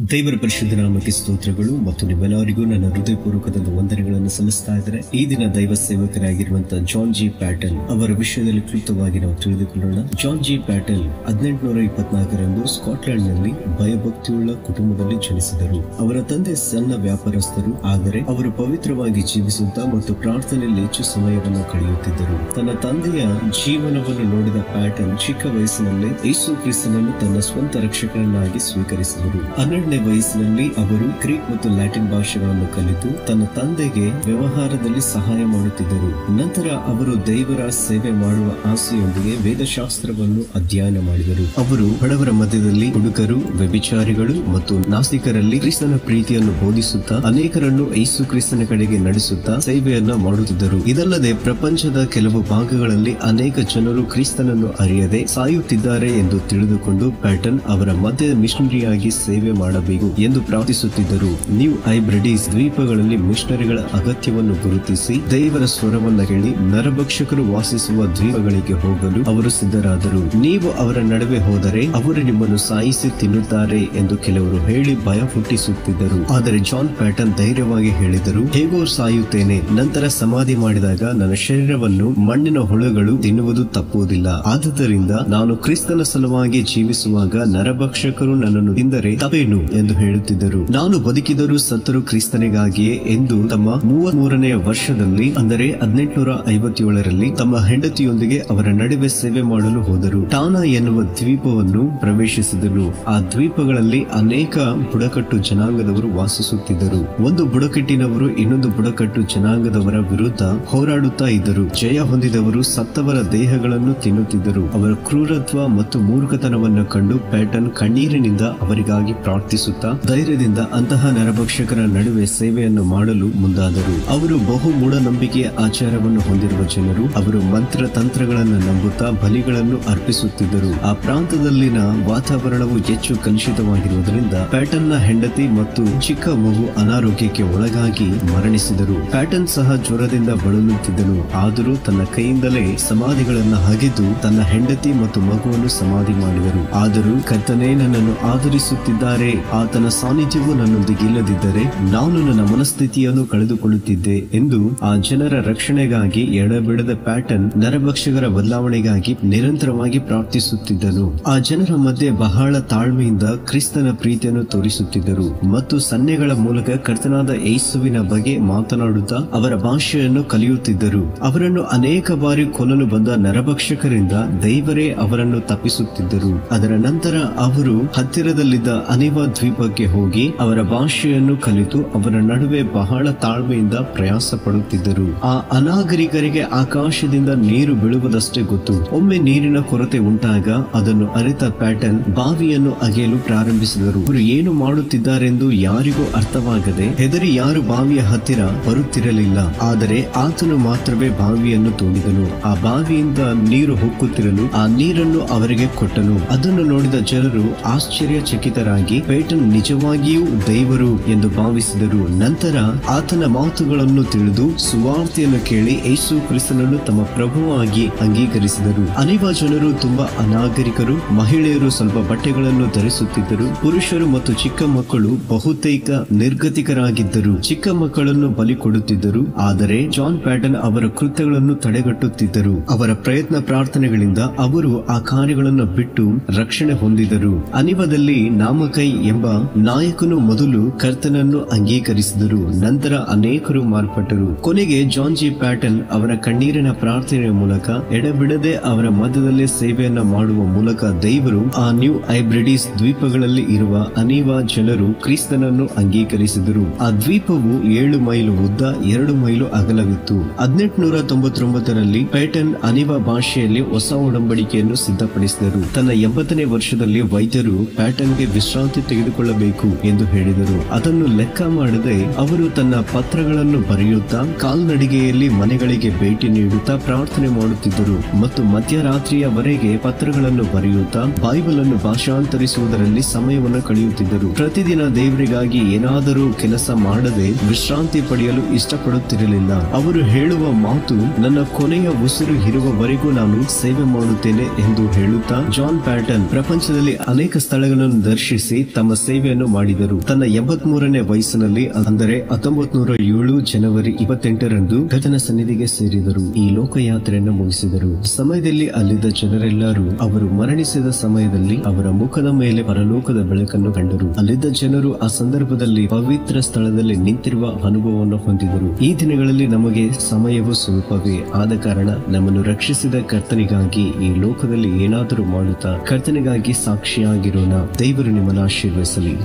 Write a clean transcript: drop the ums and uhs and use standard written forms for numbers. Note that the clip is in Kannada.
ದೇವರ ಪರಿಶುದ್ಧ ನಾಮಕ್ಕೆ ಸ್ತೋತ್ರಗಳು ಮತ್ತು ನಿಮ್ಮೆಲ್ಲರಿಗೂ ನನ್ನ ಹೃದಯಪೂರ್ವಕದ ವಂದನೆಗಳನ್ನು ಸಲ್ಲಿಸ್ತಾ ಇದ್ದಾರೆ. ಈ ದಿನ ದೈವ ಸೇವಕರಾಗಿರುವಂತಹ ಜಾನ್ ಜಿ ಪ್ಯಾಟೆಲ್ ಅವರ ವಿಷಯದಲ್ಲಿ ಕ್ಲುಪ್ತವಾಗಿ ನಾವು ತಿಳಿದುಕೊಳ್ಳೋಣ. ಜಾನ್ ಜಿ ಪ್ಯಾಟೆಲ್ 1824ರಂದು ಸ್ಕಾಟ್ಲೆಂಡ್ ನಲ್ಲಿ ಭಯಭಕ್ತಿಯುಳ್ಳ ಕುಟುಂಬದಲ್ಲಿ ಜನಿಸಿದರು. ಅವರ ತಂದೆ ಸಣ್ಣ ವ್ಯಾಪಾರಸ್ಥರು, ಆದರೆ ಅವರು ಪವಿತ್ರವಾಗಿ ಜೀವಿಸುತ್ತಾ ಮತ್ತು ಪ್ರಾರ್ಥನೆಯಲ್ಲಿ ಹೆಚ್ಚು ಸಮಯವನ್ನು ಕಳೆಯುತ್ತಿದ್ದರು. ತನ್ನ ತಂದೆಯ ಜೀವನವನ್ನು ನೋಡಿದ ಪ್ಯಾಟೆಲ್ ಚಿಕ್ಕ ವಯಸ್ಸಿನಲ್ಲೇ ಯೇಸು ಕ್ರಿಸ್ತನನ್ನು ತನ್ನ ಸ್ವಂತ ರಕ್ಷಕನನ್ನಾಗಿ ಸ್ವೀಕರಿಸಿದರು. 12ನೇ ವಯಸ್ಸಿನಲ್ಲಿ ಅವರು ಗ್ರೀಕ್ ಮತ್ತು ಲ್ಯಾಟಿನ್ ಭಾಷೆಗಳನ್ನು ಕಲಿತು ತನ್ನ ತಂದೆಗೆ ವ್ಯವಹಾರದಲ್ಲಿ ಸಹಾಯ ಮಾಡುತ್ತಿದ್ದರು. ನಂತರ ಅವರು ದೇವರ ಸೇವೆ ಮಾಡುವ ಆಸೆಯೊಂದಿಗೆ ವೇದಶಾಸ್ತ್ರವನ್ನು ಅಧ್ಯಯನ ಮಾಡಿದರು. ಅವರು ಬಡವರ ಮಧ್ಯದಲ್ಲಿ ಹುಡುಗರು, ವ್ಯಭಿಚಾರಿಗಳು ಮತ್ತು ನಾಸ್ತಿಕರಲ್ಲಿ ಕ್ರಿಸ್ತನ ಪ್ರೀತಿಯನ್ನು ಬೋಧಿಸುತ್ತಾ ಅನೇಕರನ್ನು ಯೇಸು ಕ್ರಿಸ್ತನ ಕಡೆಗೆ ನಡೆಸುತ್ತಾ ಸೇವೆಯನ್ನ ಮಾಡುತ್ತಿದ್ದರು. ಇದಲ್ಲದೆ ಪ್ರಪಂಚದ ಕೆಲವು ಭಾಗಗಳಲ್ಲಿ ಅನೇಕ ಜನರು ಕ್ರಿಸ್ತನನ್ನು ಅರಿಯದೆ ಸಾಯುತ್ತಿದ್ದಾರೆ ಎಂದು ತಿಳಿದುಕೊಂಡು ಪ್ಯಾಟನ್ ಅವರ ಮಧ್ಯದ ಮಿಷನರಿಯಾಗಿ ಸೇವೆ ಮಾಡಬೇಕು ಎಂದು ಪ್ರಾರ್ಥಿಸುತ್ತಿದ್ದರು. ನ್ಯೂ ಹೈಬ್ರಿಡೀಸ್ ದ್ವೀಪಗಳಲ್ಲಿ ಮಿಷನರಿಗಳ ಅಗತ್ಯವನ್ನು ಗುರುತಿಸಿ ದೇವರ ಸ್ವರವನ್ನ ಕೇಳಿ ನರಭಕ್ಷಕರು ವಾಸಿಸುವ ದ್ವೀಪಗಳಿಗೆ ಹೋಗಲು ಅವರು ಸಿದ್ಧರಾದರು. ನೀವು ಅವರ ನಡುವೆ ಹೋದರೆ ಅವರು ನಿಮ್ಮನ್ನು ಸಾಯಿಸಿ ತಿನ್ನುತ್ತಾರೆ ಎಂದು ಕೆಲವರು ಹೇಳಿ ಭಯ ಹುಟ್ಟಿಸುತ್ತಿದ್ದರು. ಆದರೆ ಜಾನ್ ಪ್ಯಾಟನ್ ಧೈರ್ಯವಾಗಿ ಹೇಳಿದರು, ಹೇಗೋ ಸಾಯುತ್ತೇನೆ, ನಂತರ ಸಮಾಧಿ ಮಾಡಿದಾಗ ನನ್ನ ಶರೀರವನ್ನು ಮಣ್ಣಿನ ಹುಳುಗಳು ತಿನ್ನುವುದು ತಪ್ಪುವುದಿಲ್ಲ. ಆದುದರಿಂದ ನಾನು ಕ್ರಿಸ್ತನ ಸಲುವಾಗಿ ಜೀವಿಸುವಾಗ ನರಭಕ್ಷಕರು ನನ್ನನ್ನು ತಿಂದರೆ ತಪ್ಪೇನು ಎಂದು ಹೇಳುತ್ತಿದ್ದರು. ನಾನು ಬದುಕಿದರೂ ಸತ್ತರೂ ಕ್ರಿಸ್ತನಿಗಾಗಿಯೇ ಎಂದು ತಮ್ಮ 33ನೇ ವರ್ಷದಲ್ಲಿ ಅಂದರೆ 1857ರಲ್ಲಿ ತಮ್ಮ ಹೆಂಡತಿಯೊಂದಿಗೆ ಅವರ ನಡುವೆ ಸೇವೆ ಮಾಡಲು ಹೋದರು. ಟಾನಾ ಎನ್ನುವ ದ್ವೀಪವನ್ನು ಪ್ರವೇಶಿಸಿದರು. ಆ ದ್ವೀಪಗಳಲ್ಲಿ ಅನೇಕ ಬುಡಕಟ್ಟು ಜನಾಂಗದವರು ವಾಸಿಸುತ್ತಿದ್ದರು. ಒಂದು ಬುಡಕಟ್ಟಿನವರು ಇನ್ನೊಂದು ಬುಡಕಟ್ಟು ಜನಾಂಗದವರ ವಿರುದ್ಧ ಹೋರಾಡುತ್ತಾ ಇದ್ದರು. ಜಯ ಹೊಂದಿದವರು ಸತ್ತವರ ದೇಹಗಳನ್ನು ತಿನ್ನುತ್ತಿದ್ದರು. ಅವರ ಕ್ರೂರತ್ವ ಮತ್ತು ಮೂರ್ಖತನವನ್ನು ಕಂಡು ಪ್ಯಾಟನ್ ಕಣ್ಣೀರಿನಿಂದ ಅವರಿಗಾಗಿ ಪ್ರಾರ್ಥಿಸುತ್ತಾ ಧೈರ್ಯದಿಂದ ಅಂತಹ ನರಭಕ್ಷಕರ ನಡುವೆ ಸೇವೆಯನ್ನು ಮಾಡಲು ಮುಂದಾದರು. ಅವರು ಬಹು ಮೂಢನಂಬಿಕೆಯ ಆಚಾರವನ್ನು ಹೊಂದಿರುವ ಜನರು. ಅವರು ಮಂತ್ರ ತಂತ್ರಗಳನ್ನು ನಂಬುತ್ತಾ ಬಲಿಗಳನ್ನು ಅರ್ಪಿಸುತ್ತಿದ್ದರು. ಆ ಪ್ರಾಂತದಲ್ಲಿನ ವಾತಾವರಣವು ಹೆಚ್ಚು ಕಲುಷಿತವಾಗಿರುವುದರಿಂದ ಪ್ಯಾಟನ್ನ ಹೆಂಡತಿ ಮತ್ತು ಚಿಕ್ಕ ಮಗು ಅನಾರೋಗ್ಯಕ್ಕೆ ಒಳಗಾಗಿ ಮರಣಿಸಿದರು. ಪ್ಯಾಟನ್ ಸಹ ಜ್ವರದಿಂದ ಬಳಲುತ್ತಿದ್ದನು. ಆದರೂ ತನ್ನ ಕೈಯಿಂದಲೇ ಸಮಾಧಿಗಳನ್ನು ಹಗೆದು ತನ್ನ ಹೆಂಡತಿ ಮತ್ತು ಮಗುವನ್ನು ಸಮಾಧಿ ಮಾಡಿದರು. ಆದರೂ ಕರ್ತನೇ ನನ್ನನ್ನು ಆಧರಿಸುತ್ತಿದ್ದಾರೆ, ಆತನ ಸಾನ್ನಿಧ್ಯವು ನನ್ನೊಂದಿಗೆ ಇಲ್ಲದಿದ್ದರೆ ನಾನು ನನ್ನ ಮನಸ್ಥಿತಿಯನ್ನು ಕಳೆದುಕೊಳ್ಳುತ್ತಿದ್ದೆ ಎಂದು ಆ ಜನರ ರಕ್ಷಣೆಗಾಗಿ ಎಡಬಿಡದ ಪ್ಯಾಟನ್ ನರಭಕ್ಷಕರ ಬದಲಾವಣೆಗಾಗಿ ನಿರಂತರವಾಗಿ ಪ್ರಾರ್ಥಿಸುತ್ತಿದ್ದನು. ಆ ಜನರ ಮಧ್ಯೆ ಬಹಳ ತಾಳ್ಮೆಯಿಂದ ಕ್ರಿಸ್ತನ ಪ್ರೀತಿಯನ್ನು ತೋರಿಸುತ್ತಿದ್ದರು ಮತ್ತು ಸನ್ನೆಗಳ ಮೂಲಕ ಕರ್ತನಾದ ಯೇಸುವಿನ ಬಗ್ಗೆ ಮಾತನಾಡುತ್ತಾ ಅವರ ಭಾಷೆಯನ್ನು ಕಲಿಯುತ್ತಿದ್ದರು. ಅವರನ್ನು ಅನೇಕ ಬಾರಿ ಕೊಲ್ಲಲು ಬಂದ ನರಭಕ್ಷಕರಿಂದ ದೇವರೇ ಅವರನ್ನು ತಪ್ಪಿಸುತ್ತಿದ್ದರು. ಅದರ ನಂತರ ಅವರು ಹತ್ತಿರದಲ್ಲಿದ್ದ ಅನಿವಾ ದ್ವೀಪಕ್ಕೆ ಹೋಗಿ ಅವರ ಭಾಷೆಯನ್ನು ಕಲಿತು ಅವರ ನಡುವೆ ಬಹಳ ತಾಳ್ಮೆಯಿಂದ ಪ್ರಯಾಸ ಪಡುತ್ತಿದ್ದರು. ಆ ಅನಾಗರಿಕರಿಗೆ ಆಕಾಶದಿಂದ ನೀರು ಬೀಳುವುದಷ್ಟೇ ಗೊತ್ತು. ಒಮ್ಮೆ ನೀರಿನ ಕೊರತೆ ಉಂಟಾಗ ಅದನ್ನು ಅರಿತ ಪ್ಯಾಟನ್ ಬಾವಿಯನ್ನು ಅಗೆಯಲು ಪ್ರಾರಂಭಿಸಿದರು. ಅವರು ಏನು ಮಾಡುತ್ತಿದ್ದಾರೆಂದು ಯಾರಿಗೂ ಅರ್ಥವಾಗದೆ ಹೆದರಿ ಯಾರು ಬಾವಿಯ ಹತ್ತಿರ ಬರುತ್ತಿರಲಿಲ್ಲ. ಆದರೆ ಆತನು ಮಾತ್ರವೇ ಬಾವಿಯನ್ನು ತೋಡಿದನು. ಆ ಬಾವಿಯಿಂದ ನೀರು ಹೊಕ್ಕುತ್ತಿರಲು ಆ ನೀರನ್ನು ಅವರಿಗೆ ಕೊಟ್ಟನು. ಅದನ್ನು ನೋಡಿದ ಜನರು ಆಶ್ಚರ್ಯಚಕಿತರಾಗಿ ಪ್ಯಾಟನ್ ನಿಜವಾಗಿಯೂ ದೇವರು ಎಂದು ಭಾವಿಸಿದರು. ನಂತರ ಆತನ ಮಾತುಗಳನ್ನು ತಿಳಿದು ಸುವಾರ್ತೆಯನ್ನು ಕೇಳಿ ಯೇಸು ಕ್ರಿಸ್ತನನ್ನು ತಮ್ಮ ಪ್ರಭುವಾಗಿ ಅಂಗೀಕರಿಸಿದರು. ಅನೇಕ ಜನರು ತುಂಬಾ ಅನಾಗರಿಕರು. ಮಹಿಳೆಯರು ಸ್ವಲ್ಪ ಬಟ್ಟೆಗಳನ್ನು ಧರಿಸುತ್ತಿದ್ದರು. ಪುರುಷರು ಮತ್ತು ಚಿಕ್ಕ ಮಕ್ಕಳು ಬಹುತೇಕ ನಿರ್ಗತಿಕರಾಗಿದ್ದರು. ಚಿಕ್ಕ ಮಕ್ಕಳನ್ನು ಬಲಿ ಕೊಡುತ್ತಿದ್ದರು. ಆದರೆ ಜಾನ್ ಪ್ಯಾಟನ್ ಅವರ ಕೃತ್ಯಗಳನ್ನು ತಡೆಗಟ್ಟುತ್ತಿದ್ದರು. ಅವರ ಪ್ರಯತ್ನ ಪ್ರಾರ್ಥನೆಗಳಿಂದ ಅವರು ಆ ಕಾರ್ಯಗಳನ್ನು ಬಿಟ್ಟು ರಕ್ಷಣೆ ಹೊಂದಿದರು. ಅನಿವಾದಲ್ಲಿ ನಾಮಕೈ ಎಂಬ ನಾಯಕನು ಮೊದಲು ಕರ್ತನನ್ನು ಅಂಗೀಕರಿಸಿದರು. ನಂತರ ಅನೇಕರು ಮಾರ್ಪಟ್ಟರು. ಕೊನೆಗೆ ಜಾನ್ ಜಿ ಪ್ಯಾಟನ್ ಅವರ ಕಣ್ಣೀರಿನ ಪ್ರಾರ್ಥನೆಯ ಮೂಲಕ ಎಡಬಿಡದೆ ಅವರ ಮಧ್ಯದಲ್ಲೇ ಸೇವೆಯನ್ನ ಮಾಡುವ ಮೂಲಕ ದೇವರು ಆ ನ್ಯೂ ಹೈಬ್ರಿಡೀಸ್ ದ್ವೀಪಗಳಲ್ಲಿ ಇರುವ ಅನಿವಾ ಜನರು ಕ್ರಿಸ್ತನನ್ನು ಅಂಗೀಕರಿಸಿದರು. ಆ ದ್ವೀಪವು 7 ಮೈಲು ಉದ್ದ, 2 ಮೈಲು ಅಗಲವಿತ್ತು. 1899ರಲ್ಲಿ ಪ್ಯಾಟನ್ ಅನಿವಾ ಭಾಷೆಯಲ್ಲಿ ಹೊಸ ಒಡಂಬಡಿಕೆಯನ್ನು ಸಿದ್ಧಪಡಿಸಿದರು. ತನ್ನ 80ನೇ ವರ್ಷದಲ್ಲಿ ವೈದ್ಯರು ಪ್ಯಾಟನ್ಗೆ ವಿಶ್ರಾಂತಿ ತೆಗೆದುಕೊಳ್ಳಬೇಕು ಎಂದು ಹೇಳಿದರು. ಅದನ್ನು ಲೆಕ್ಕ ಮಾಡದೆ ಅವರು ತನ್ನ ಪತ್ರಗಳನ್ನು ಬರೆಯುತ್ತಾ ಕಾಲ್ನಡಿಗೆಯಲ್ಲಿ ಮನೆಗಳಿಗೆ ಭೇಟಿ ನೀಡುತ್ತಾ ಪ್ರಾರ್ಥನೆ ಮಾಡುತ್ತಿದ್ದರು ಮತ್ತು ಮಧ್ಯರಾತ್ರಿಯವರೆಗೆ ಪತ್ರಗಳನ್ನು ಬರೆಯುತ್ತಾ ಬೈಬಲ್ ಅನ್ನು ಭಾಷಾಂತರಿಸುವುದರಲ್ಲಿ ಸಮಯವನ್ನು ಕಳೆಯುತ್ತಿದ್ದರು. ಪ್ರತಿದಿನ ದೇವರಿಗಾಗಿ ಏನಾದರೂ ಕೆಲಸ ಮಾಡದೆ ವಿಶ್ರಾಂತಿ ಪಡೆಯಲು ಇಷ್ಟಪಡುತ್ತಿರಲಿಲ್ಲ. ಅವರು ಹೇಳುವ ಮಾತು, ನನ್ನ ಕೊನೆಯ ಉಸಿರು ಇರುವವರೆಗೂ ನಾನು ಸೇವೆ ಮಾಡುತ್ತೇನೆ ಎಂದು ಹೇಳುತ್ತಾ ಜಾನ್ ಪ್ಯಾಟನ್ ಪ್ರಪಂಚದಲ್ಲಿ ಅನೇಕ ಸ್ಥಳಗಳನ್ನು ದರ್ಶಿಸಿ ತಮ್ಮ ತಮ್ಮ ಸೇವೆಯನ್ನು ಮಾಡಿದರು. ತನ್ನ 83ನೇ ವಯಸ್ಸಿನಲ್ಲಿ ಅಂದರೆ 1907 ಜನವರಿ 28ರಂದು ಕರ್ತನ ಸನ್ನಿಧಿಗೆ ಸೇರಿದರು. ಈ ಲೋಕಯಾತ್ರೆಯನ್ನು ಮುಗಿಸಿದರು. ಸಮಯದಲ್ಲಿ ಅಲ್ಲಿದ್ದ ಜನರೆಲ್ಲರೂ ಅವರು ಮರಣಿಸಿದ ಸಮಯದಲ್ಲಿ ಅವರ ಮುಖದ ಮೇಲೆ ಪರಲೋಕದ ಬೆಳಕನ್ನು ಕಂಡರು. ಅಲ್ಲಿದ್ದ ಜನರು ಆ ಸಂದರ್ಭದಲ್ಲಿ ಪವಿತ್ರ ಸ್ಥಳದಲ್ಲಿ ನಿಂತಿರುವ ಅನುಭವವನ್ನು ಹೊಂದಿದರು. ಈ ದಿನಗಳಲ್ಲಿ ನಮಗೆ ಸಮಯವು ಸ್ವಲ್ಪವೇ ಆದ ಕಾರಣ ನಮ್ಮನ್ನು ರಕ್ಷಿಸಿದ ಕರ್ತನಿಗಾಗಿ ಈ ಲೋಕದಲ್ಲಿ ಏನಾದರೂ ಮಾಡುತ್ತಾ ಕರ್ತನಿಗಾಗಿ ಸಾಕ್ಷಿಯಾಗಿರೋಣ. ದೇವರು ನಿಮ್ಮನ್ನು ಆಶೀರ್ವದಿಸಲಿ.